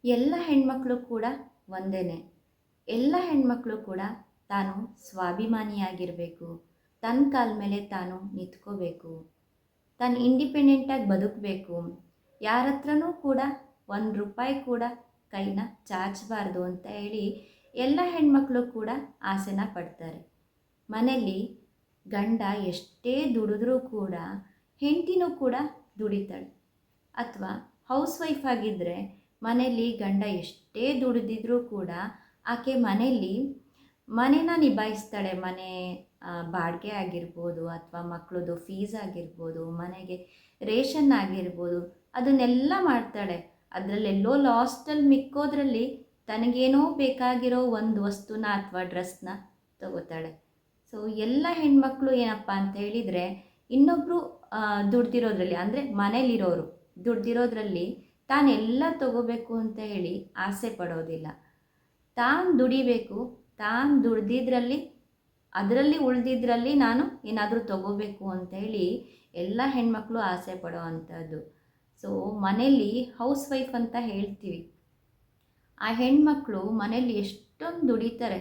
ಎಲ್ಲ ಹೆಣ್ಮಕ್ಳು ಕೂಡ ಒಂದೇನೆ. ಎಲ್ಲ ಹೆಣ್ಮಕ್ಳು ಕೂಡ ತಾನು ಸ್ವಾಭಿಮಾನಿಯಾಗಿರಬೇಕು, ತನ್ನ ಕಾಲ ಮೇಲೆ ತಾನು ನಿಂತ್ಕೋಬೇಕು, ತಾನು ಇಂಡಿಪೆಂಡೆಂಟಾಗಿ ಬದುಕಬೇಕು, ಯಾರ ಹತ್ರನೂ ಕೂಡ ₹1 ಕೂಡ ಕೈನ ಚಾಚಬಾರ್ದು ಅಂತ ಹೇಳಿ ಎಲ್ಲ ಹೆಣ್ಮಕ್ಳು ಕೂಡ ಆಸೆನ ಪಡ್ತಾರೆ. ಮನೆಯಲ್ಲಿ ಗಂಡ ಎಷ್ಟೇ ದುಡಿದ್ರೂ ಕೂಡ ಹೆಂಡತಿನೂ ಕೂಡ ದುಡಿತಾಳೆ. ಅಥವಾ ಹೌಸ್ ವೈಫ್ ಆಗಿದ್ದರೆ ಮನೆಯಲ್ಲಿ ಗಂಡ ಎಷ್ಟೇ ದುಡಿದಿದ್ರೂ ಕೂಡ ಆಕೆ ಮನೇನ ನಿಭಾಯಿಸ್ತಾಳೆ. ಮನೆ ಬಾಡಿಗೆ ಆಗಿರ್ಬೋದು, ಅಥವಾ ಮಕ್ಕಳದು ಫೀಸ್ ಆಗಿರ್ಬೋದು, ಮನೆಗೆ ರೇಷನ್ ಆಗಿರ್ಬೋದು, ಅದನ್ನೆಲ್ಲ ಮಾಡ್ತಾಳೆ. ಅದರಲ್ಲೆಲ್ಲೋ ಲಾಸ್ಟಲ್ಲಿ ಮಿಕ್ಕೋದ್ರಲ್ಲಿ ತನಗೇನೋ ಬೇಕಾಗಿರೋ ಒಂದು ವಸ್ತುನ ಅಥವಾ ಡ್ರೆಸ್ನ ತಗೋತಾಳೆ. ಸೊ ಎಲ್ಲ ಹೆಣ್ಮಕ್ಳು ಏನಪ್ಪ ಅಂತ ಹೇಳಿದರೆ, ಇನ್ನೊಬ್ಬರು ದುಡ್ದಿರೋದ್ರಲ್ಲಿ, ಅಂದರೆ ಮನೇಲಿರೋರು ದುಡ್ದಿರೋದ್ರಲ್ಲಿ ತಾನೆಲ್ಲ ತಗೋಬೇಕು ಅಂತ ಹೇಳಿ ಆಸೆ ಪಡೋದಿಲ್ಲ. ತಾನು ದುಡಿಬೇಕು, ತಾನು ದುಡ್ದಿದ್ರಲ್ಲಿ ಅದರಲ್ಲಿ ಉಳಿದಿದ್ರಲ್ಲಿ ನಾನು ಏನಾದರೂ ತಗೋಬೇಕು ಅಂತೇಳಿ ಎಲ್ಲ ಹೆಣ್ಮಕ್ಳು ಆಸೆ ಪಡೋ ಅಂಥದ್ದು. ಸೊ ಮನೇಲಿ ಹೌಸ್ ವೈಫ್ ಅಂತ ಹೇಳ್ತೀವಿ, ಆ ಹೆಣ್ಮಕ್ಳು ಮನೇಲಿ ಎಷ್ಟೊಂದು ದುಡಿತಾರೆ,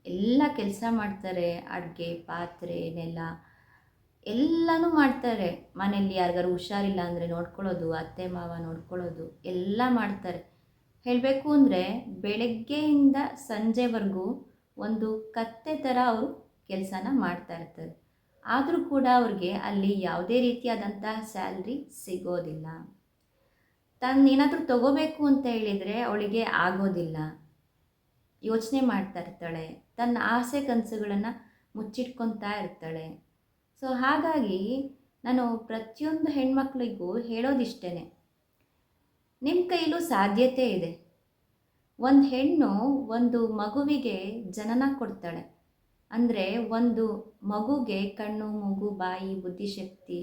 ಎಲ್ಲ ಕೆಲಸ ಮಾಡ್ತಾರೆ. ಅಡುಗೆ, ಪಾತ್ರೆ, ನೆಲ ಎಲ್ಲನೂ ಮಾಡ್ತಾರೆ. ಮನೆಯಲ್ಲಿ ಯಾರಿಗಾರು ಹುಷಾರಿಲ್ಲ ಅಂದರೆ ನೋಡ್ಕೊಳ್ಳೋದು, ಅತ್ತೆ ಮಾವ ನೋಡ್ಕೊಳ್ಳೋದು ಎಲ್ಲ ಮಾಡ್ತಾರೆ. ಹೇಳಬೇಕು ಅಂದರೆ ಬೆಳಗ್ಗೆಯಿಂದ ಸಂಜೆವರೆಗೂ ಒಂದು ಕತ್ತೆ ಥರ ಅವರು ಕೆಲಸನ ಮಾಡ್ತಾ ಇರ್ತಾರೆ. ಆದರೂ ಕೂಡ ಅವ್ರಿಗೆ ಅಲ್ಲಿ ಯಾವುದೇ ರೀತಿಯಾದಂತಹ ಸ್ಯಾಲ್ರಿ ಸಿಗೋದಿಲ್ಲ. ಏನಾದರೂ ತಗೋಬೇಕು ಅಂತ ಹೇಳಿದರೆ ಅವಳಿಗೆ ಆಗೋದಿಲ್ಲ, ಯೋಚನೆ ಮಾಡ್ತಾ ಇರ್ತಾಳೆ, ತನ್ನ ಆಸೆ ಕನಸುಗಳನ್ನು ಮುಚ್ಚಿಟ್ಕೊತಾ ಇರ್ತಾಳೆ. ಸೊ ಹಾಗಾಗಿ ನಾನು ಪ್ರತಿಯೊಂದು ಹೆಣ್ಮಕ್ಳಿಗೂ ಹೇಳೋದಿಷ್ಟೇ, ನಿಮ್ಮ ಕೈಲೂ ಸಾಧ್ಯತೆ ಇದೆ. ಒಂದು ಹೆಣ್ಣು ಒಂದು ಮಗುವಿಗೆ ಜನನ ಕೊಡ್ತಾಳೆ ಅಂದರೆ, ಒಂದು ಮಗುಗೆ ಕಣ್ಣು, ಮೂಗು, ಬಾಯಿ, ಬುದ್ಧಿಶಕ್ತಿ,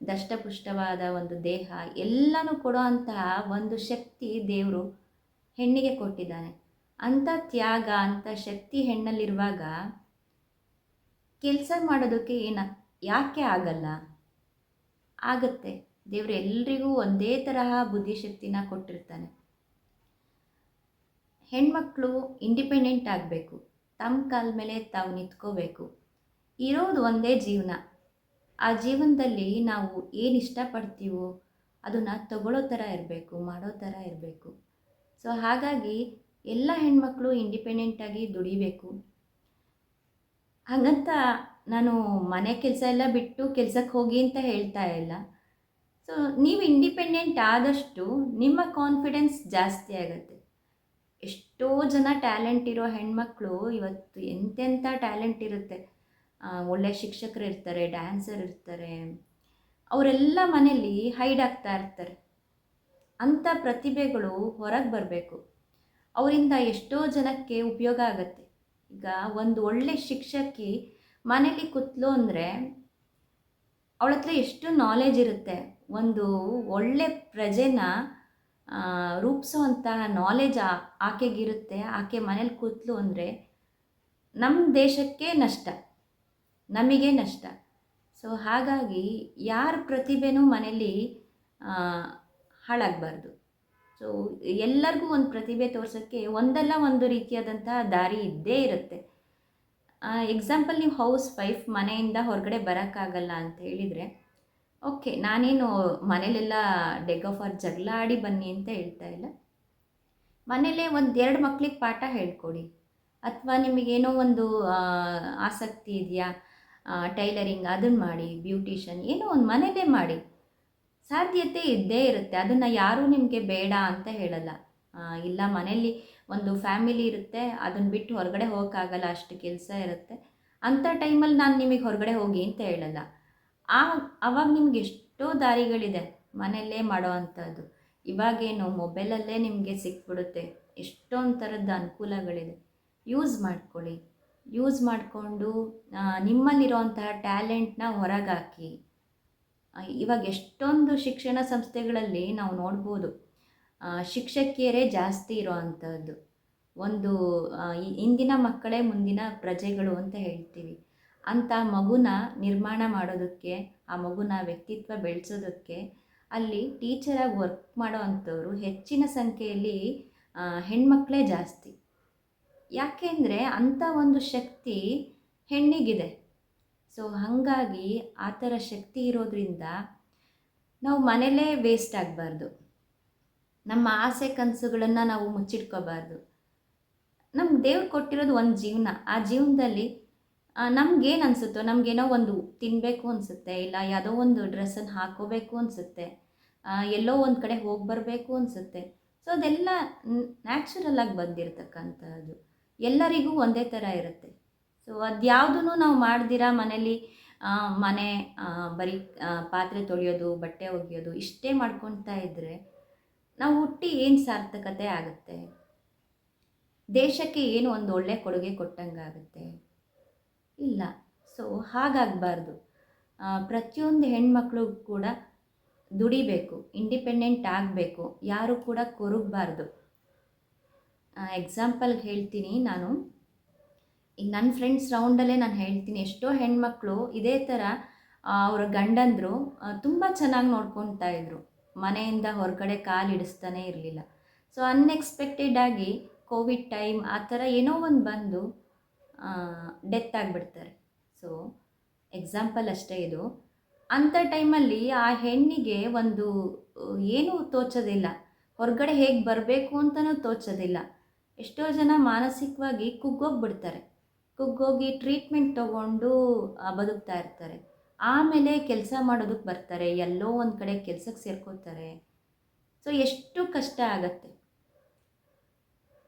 ದಷ್ಟಪುಷ್ಟವಾದ ಒಂದು ದೇಹ ಎಲ್ಲನೂ ಕೊಡೋ ಅಂತಹ ಒಂದು ಶಕ್ತಿ ದೇವರು ಹೆಣ್ಣಿಗೆ ಕೊಟ್ಟಿದ್ದಾನೆ. ಅಂಥ ತ್ಯಾಗ, ಅಂಥ ಶಕ್ತಿ ಹೆಣ್ಣಲ್ಲಿರುವಾಗ ಕೆಲಸ ಮಾಡೋದಕ್ಕೆ ಯಾಕೆ ಆಗಲ್ಲ? ಆಗುತ್ತೆ. ದೇವರು ಎಲ್ರಿಗೂ ಒಂದೇ ತರಹ ಬುದ್ಧಿಶಕ್ತಿನ ಕೊಟ್ಟಿರ್ತಾನೆ. ಹೆಣ್ಮಕ್ಳು ಇಂಡಿಪೆಂಡೆಂಟ್ ಆಗಬೇಕು, ತಮ್ಮ ಕಾಲ ಮೇಲೆ ತಾವು ನಿಂತ್ಕೋಬೇಕು. ಇರೋದು ಒಂದೇ ಜೀವನ. ಆ ಜೀವನದಲ್ಲಿ ನಾವು ಏನು ಇಷ್ಟಪಡ್ತೀವೋ ಅದನ್ನು ತಗೊಳ್ಳೋ ಥರ ಇರಬೇಕು, ಮಾಡೋ ಥರ ಇರಬೇಕು. ಸೊ ಹಾಗಾಗಿ ಎಲ್ಲ ಹೆಣ್ಮಕ್ಳು ಇಂಡಿಪೆಂಡೆಂಟಾಗಿ ದುಡಿಬೇಕು. ಹಾಗಂತ ನಾನು ಮನೆ ಕೆಲಸ ಎಲ್ಲ ಬಿಟ್ಟು ಕೆಲಸಕ್ಕೆ ಹೋಗಿ ಅಂತ ಹೇಳ್ತಾ ಇಲ್ಲ. ಸೊ ನೀವು ಇಂಡಿಪೆಂಡೆಂಟ್ ಆದಷ್ಟು ನಿಮ್ಮ ಕಾನ್ಫಿಡೆನ್ಸ್ ಜಾಸ್ತಿ ಆಗುತ್ತೆ. ಎಷ್ಟೋ ಜನ ಟ್ಯಾಲೆಂಟ್ ಇರೋ ಹೆಣ್ಮಕ್ಳು ಇವತ್ತು ಎಂತೆಂಥ ಟ್ಯಾಲೆಂಟ್ ಇರುತ್ತೆ. ಒಳ್ಳೆ ಶಿಕ್ಷಕರು ಇರ್ತಾರೆ, ಡ್ಯಾನ್ಸರ್ ಇರ್ತಾರೆ, ಅವರೆಲ್ಲ ಮನೇಲಿ ಹೈಡ್ ಆಗ್ತಾ ಇರ್ತಾರೆ. ಅಂಥ ಪ್ರತಿಭೆಗಳು ಹೊರಗೆ ಬರಬೇಕು. ಅವರಿಂದ ಎಷ್ಟೋ ಜನಕ್ಕೆ ಉಪಯೋಗ ಆಗುತ್ತೆ. ಈಗ ಒಂದು ಒಳ್ಳೆ ಶಿಕ್ಷಕಿ ಮನೇಲಿ ಕೂತ್ಲು ಅಂದರೆ ಅವಳ ಹತ್ರ ಎಷ್ಟು ನಾಲೆಜ್ ಇರುತ್ತೆ. ಒಂದು ಒಳ್ಳೆ ಪ್ರಜೆನ ರೂಪಿಸೋವಂತಹ ನಾಲೆಜ್ ಆಕೆಗಿರುತ್ತೆ. ಆಕೆ ಮನೇಲಿ ಕೂತ್ಲು ಅಂದರೆ ನಮ್ಮ ದೇಶಕ್ಕೆ ನಷ್ಟ, ನಮಗೆ ನಷ್ಟ. ಸೊ ಹಾಗಾಗಿ ಯಾರ ಪ್ರತಿಭೆನೂ ಮನೇಲಿ ಹಾಳಾಗಬಾರ್ದು. ಸೊ ಎಲ್ಲರಿಗೂ ಒಂದು ಪ್ರತಿಭೆ ತೋರ್ಸೋಕ್ಕೆ ಒಂದಲ್ಲ ಒಂದು ರೀತಿಯಾದಂತಹ ದಾರಿ ಇದ್ದೇ ಇರುತ್ತೆ. ಎಕ್ಸಾಂಪಲ್, ನೀವು ಹೌಸ್ ವೈಫ್ ಮನೆಯಿಂದ ಹೊರಗಡೆ ಬರೋಕ್ಕಾಗಲ್ಲ ಅಂತ ಹೇಳಿದರೆ, ಓಕೆ, ನಾನೇನು ಮನೇಲೆಲ್ಲ ಡೆಗ್ ಆಫ್ ಆರ್ ಜಗಳ ಆಡಿ ಬನ್ನಿ ಅಂತ ಹೇಳ್ತಾ ಇಲ್ಲ. ಮನೇಲೇ 1-2 ಮಕ್ಳಿಗೆ ಪಾಠ ಹೇಳ್ಕೊಡಿ. ಅಥವಾ ನಿಮಗೇನೋ ಒಂದು ಆಸಕ್ತಿ ಇದೆಯಾ, ಟೈಲರಿಂಗ್, ಅದನ್ನು ಮಾಡಿ, ಬ್ಯೂಟಿಷನ್, ಏನೋ ಒಂದು ಮನೇಲೇ ಮಾಡಿ. ಸಾಧ್ಯತೆ ಇದ್ದೇ ಇರುತ್ತೆ. ಅದನ್ನು ಯಾರೂ ನಿಮಗೆ ಬೇಡ ಅಂತ ಹೇಳಲ್ಲ. ಇಲ್ಲ, ಮನೆಯಲ್ಲಿ ಒಂದು ಫ್ಯಾಮಿಲಿ ಇರುತ್ತೆ, ಅದನ್ನು ಬಿಟ್ಟು ಹೊರಗಡೆ ಹೋಗೋಕ್ಕಾಗಲ್ಲ, ಅಷ್ಟು ಕೆಲಸ ಇರುತ್ತೆ, ಅಂಥ ಟೈಮಲ್ಲಿ ನಾನು ನಿಮಗೆ ಹೊರಗಡೆ ಹೋಗಿ ಅಂತ ಹೇಳಲ್ಲ. ಆವಾಗ ನಿಮ್ಗೆ ಎಷ್ಟೋ ದಾರಿಗಳಿದೆ ಮನೆಯಲ್ಲೇ ಮಾಡೋ ಅಂಥದ್ದು. ಇವಾಗೇನು ಮೊಬೈಲಲ್ಲೇ ನಿಮಗೆ ಸಿಕ್ಬಿಡುತ್ತೆ, ಎಷ್ಟೊಂದು ಥರದ ಅನುಕೂಲಗಳಿದೆ. ಯೂಸ್ ಮಾಡ್ಕೊಳ್ಳಿ. ಯೂಸ್ ಮಾಡಿಕೊಂಡು ನಿಮ್ಮಲ್ಲಿರೋಂತಹ ಟ್ಯಾಲೆಂಟ್ನ ಹೊರಗಾಕಿ. ಇವಾಗ ಎಷ್ಟೊಂದು ಶಿಕ್ಷಣ ಸಂಸ್ಥೆಗಳಲ್ಲಿ ನಾವು ನೋಡ್ಬೋದು, ಶಿಕ್ಷಕಿಯರೇ ಜಾಸ್ತಿ ಇರೋ ಅಂಥದ್ದು. ಒಂದು ಇಂದಿನ ಮಕ್ಕಳೇ ಮುಂದಿನ ಪ್ರಜೆಗಳು ಅಂತ ಹೇಳ್ತೀವಿ. ಅಂಥ ಮಗುನ ನಿರ್ಮಾಣ ಮಾಡೋದಕ್ಕೆ, ಆ ಮಗುನ ವ್ಯಕ್ತಿತ್ವ ಬೆಳೆಸೋದಕ್ಕೆ ಅಲ್ಲಿ ಟೀಚರಾಗಿ ವರ್ಕ್ ಮಾಡೋ ಅಂಥವ್ರು ಹೆಚ್ಚಿನ ಸಂಖ್ಯೆಯಲ್ಲಿ ಹೆಣ್ಮಕ್ಳೇ ಜಾಸ್ತಿ. ಯಾಕೆಂದರೆ ಅಂಥ ಒಂದು ಶಕ್ತಿ ಹೆಣ್ಣಿಗಿದೆ. ಸೊ ಹಾಗಾಗಿ ಆ ಥರ ಶಕ್ತಿ ಇರೋದ್ರಿಂದ ನಾವು ಮನೇಲೇ ವೇಸ್ಟ್ ಆಗಬಾರ್ದು. ನಮ್ಮ ಆಸೆ ಕನಸುಗಳನ್ನು ನಾವು ಮುಚ್ಚಿಟ್ಕೋಬಾರ್ದು. ನಮ್ಗೆ ದೇವ್ರು ಕೊಟ್ಟಿರೋದು ಒಂದು ಜೀವನ. ಆ ಜೀವನದಲ್ಲಿ ನಮಗೇನು ಅನಿಸುತ್ತೋ, ನಮಗೇನೋ ಒಂದು ತಿನ್ನಬೇಕು ಅನಿಸುತ್ತೆ, ಇಲ್ಲ ಯಾವುದೋ ಒಂದು ಡ್ರೆಸ್ಸನ್ನು ಹಾಕ್ಕೋಬೇಕು ಅನಿಸುತ್ತೆ, ಎಲ್ಲೋ ಒಂದು ಕಡೆ ಹೋಗಿ ಬರಬೇಕು ಅನಿಸುತ್ತೆ. ಸೊ ಅದೆಲ್ಲ ನ್ಯಾಚುರಲಾಗಿ ಬಂದಿರತಕ್ಕಂಥದ್ದು. ಎಲ್ಲರಿಗೂ ಒಂದೇ ಥರ ಇರುತ್ತೆ. ಸೊ ಅದ್ಯಾವುದೂ ನಾವು ಮಾಡ್ದಿರ ಮನೇಲಿ ಮನೆ ಬರೀ ಪಾತ್ರೆ ತೊಳೆಯೋದು, ಬಟ್ಟೆ ಒಗೆಯೋದು ಇಷ್ಟೇ ಮಾಡ್ಕೊತಾ ಇದ್ದರೆ ನಾವು ಹುಟ್ಟಿ ಏನು ಸಾರ್ಥಕತೆ ಆಗುತ್ತೆ? ದೇಶಕ್ಕೆ ಏನು ಒಂದು ಒಳ್ಳೆ ಕೊಡುಗೆ ಕೊಟ್ಟಂಗಾಗುತ್ತೆ? ಇಲ್ಲ. ಸೊ ಹಾಗಾಗಬಾರ್ದು. ಪ್ರತಿಯೊಂದು ಹೆಣ್ಮಕ್ಳು ಕೂಡ ದುಡಿಬೇಕು, ಇಂಡಿಪೆಂಡೆಂಟ್ ಆಗಬೇಕು, ಯಾರು ಕೂಡ ಕೊರಗಬಾರ್ದು. ಎಕ್ಸಾಂಪಲ್ಗೆ ಹೇಳ್ತೀನಿ ನಾನು. ಈಗ ನನ್ನ ಫ್ರೆಂಡ್ಸ್ ರೌಂಡಲ್ಲೇ ನಾನು ಹೇಳ್ತೀನಿ, ಎಷ್ಟೋ ಹೆಣ್ಮಕ್ಳು ಇದೇ ಥರ ಅವರ ಗಂಡಂದರು ತುಂಬ ಚೆನ್ನಾಗಿ ನೋಡ್ಕೊತಾ ಇದ್ರು, ಮನೆಯಿಂದ ಹೊರಗಡೆ ಕಾಲಿಡಿಸ್ತಾನೇ ಇರಲಿಲ್ಲ. ಸೊ ಅನ್ಎಕ್ಸ್ಪೆಕ್ಟೆಡಾಗಿ ಕೋವಿಡ್ ಟೈಮ್ ಆ ಥರ ಏನೋ ಒಂದು ಬಂದು ಡೆತ್ ಆಗಿಬಿಡ್ತಾರೆ. ಸೊ ಎಕ್ಸಾಂಪಲ್ ಅಷ್ಟೇ ಇದು. ಅಂಥ ಟೈಮಲ್ಲಿ ಆ ಹೆಣ್ಣಿಗೆ ಒಂದು ಏನೂ ತೋಚೋದಿಲ್ಲ, ಹೊರಗಡೆ ಹೇಗೆ ಬರಬೇಕು ಅಂತಲೂ ತೋಚೋದಿಲ್ಲ. ಎಷ್ಟೋ ಜನ ಮಾನಸಿಕವಾಗಿ ಕುಗ್ಗೋಗ್ಬಿಡ್ತಾರೆ. ಕುಗ್ಗೋಗಿ ಟ್ರೀಟ್ಮೆಂಟ್ ತೊಗೊಂಡು ಬದುಕ್ತಾ ಇರ್ತಾರೆ. ಆಮೇಲೆ ಕೆಲಸ ಮಾಡೋದಕ್ಕೆ ಬರ್ತಾರೆ, ಎಲ್ಲೋ ಒಂದು ಕಡೆ ಕೆಲಸಕ್ಕೆ ಸೇರ್ಕೋತಾರೆ. ಸೊ ಎಷ್ಟು ಕಷ್ಟ ಆಗತ್ತೆ.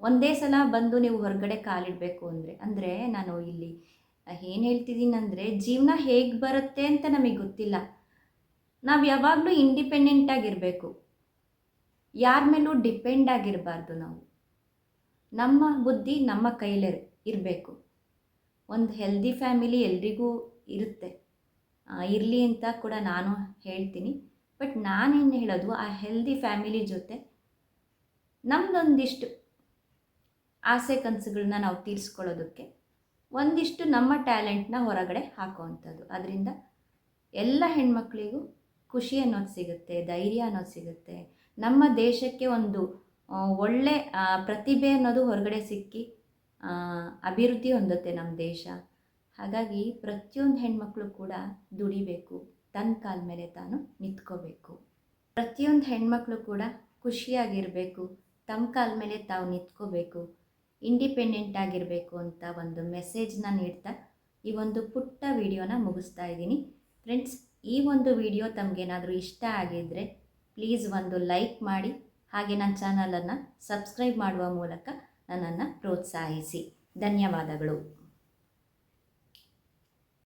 ಒಂದೇ ಸಲ ಬಂದು ನೀವು ಹೊರಗಡೆ ಕಾಲಿಡಬೇಕು ಅಂದರೆ ನಾನು ಇಲ್ಲಿ ಏನು ಹೇಳ್ತಿದ್ದೀನಿ ಅಂದರೆ, ಜೀವನ ಹೇಗೆ ಬರುತ್ತೆ ಅಂತ ನಮಗೆ ಗೊತ್ತಿಲ್ಲ. ನಾವು ಯಾವಾಗಲೂ ಇಂಡಿಪೆಂಡೆಂಟ್ ಆಗಿರಬೇಕು, ಯಾರ ಮೇಲೂ ಡಿಪೆಂಡ್ ಆಗಿರಬಾರ್ದು. ನಾವು ನಮ್ಮ ಬುದ್ಧಿ ನಮ್ಮ ಕೈಲೇ ಇರಬೇಕು. ಒಂದು ಹೆಲ್ದಿ ಫ್ಯಾಮಿಲಿ ಎಲ್ರಿಗೂ ಇರುತ್ತೆ, ಇರಲಿ ಅಂತ ಕೂಡ ನಾನು ಹೇಳ್ತೀನಿ. ಬಟ್ ನಾನೇನು ಹೇಳೋದು, ಆ ಹೆಲ್ದಿ ಫ್ಯಾಮಿಲಿ ಜೊತೆ ನಮ್ಮದೊಂದಿಷ್ಟು ಆಸೆ ಕನಸುಗಳನ್ನ ನಾವು ತೀರಿಸ್ಕೊಳ್ಳೋದಕ್ಕೆ ಒಂದಿಷ್ಟು ನಮ್ಮ ಟ್ಯಾಲೆಂಟ್ನ ಹೊರಗಡೆ ಹಾಕೋವಂಥದ್ದು. ಅದರಿಂದ ಎಲ್ಲ ಹೆಣ್ಮಕ್ಳಿಗೂ ಖುಷಿ ಅನ್ನೋದು ಸಿಗುತ್ತೆ, ಧೈರ್ಯ ಅನ್ನೋದು ಸಿಗುತ್ತೆ. ನಮ್ಮ ದೇಶಕ್ಕೆ ಒಂದು ಒಳ್ಳೆ ಪ್ರತಿಭೆ ಅನ್ನೋದು ಹೊರಗಡೆ ಸಿಕ್ಕಿ ಅಭಿವೃದ್ಧಿ ಹೊಂದುತ್ತೆ ನಮ್ಮ ದೇಶ. ಹಾಗಾಗಿ ಪ್ರತಿಯೊಂದು ಹೆಣ್ಮಕ್ಳು ಕೂಡ ದುಡಿಬೇಕು, ತನ್ನ ಕಾಲ ಮೇಲೆ ತಾನು ನಿಂತ್ಕೋಬೇಕು. ಪ್ರತಿಯೊಂದು ಹೆಣ್ಮಕ್ಳು ಕೂಡ ಖುಷಿಯಾಗಿರಬೇಕು, ತಮ್ಮ ಕಾಲ ಮೇಲೆ ತಾವು ನಿಂತ್ಕೋಬೇಕು, ಇಂಡಿಪೆಂಡೆಂಟ್ ಆಗಿರಬೇಕು ಅಂತ ಒಂದು ಮೆಸೇಜ್ನ ನೀಡ್ತಾ ಈ ಒಂದು ಪುಟ್ಟ ವಿಡಿಯೋನ ಮುಗಿಸ್ತಾ ಇದ್ದೀನಿ. ಫ್ರೆಂಡ್ಸ್, ಈ ಒಂದು ವಿಡಿಯೋ ತಮಗೇನಾದರೂ ಇಷ್ಟ ಆಗಿದ್ದರೆ ಪ್ಲೀಸ್ ಒಂದು ಲೈಕ್ ಮಾಡಿ, ಹಾಗೆ ನನ್ನ ಚಾನಲನ್ನು ಸಬ್ಸ್ಕ್ರೈಬ್ ಮಾಡುವ ಮೂಲಕ ನನ್ನನ್ನು ಪ್ರೋತ್ಸಾಹಿಸಿ. ಧನ್ಯವಾದಗಳು.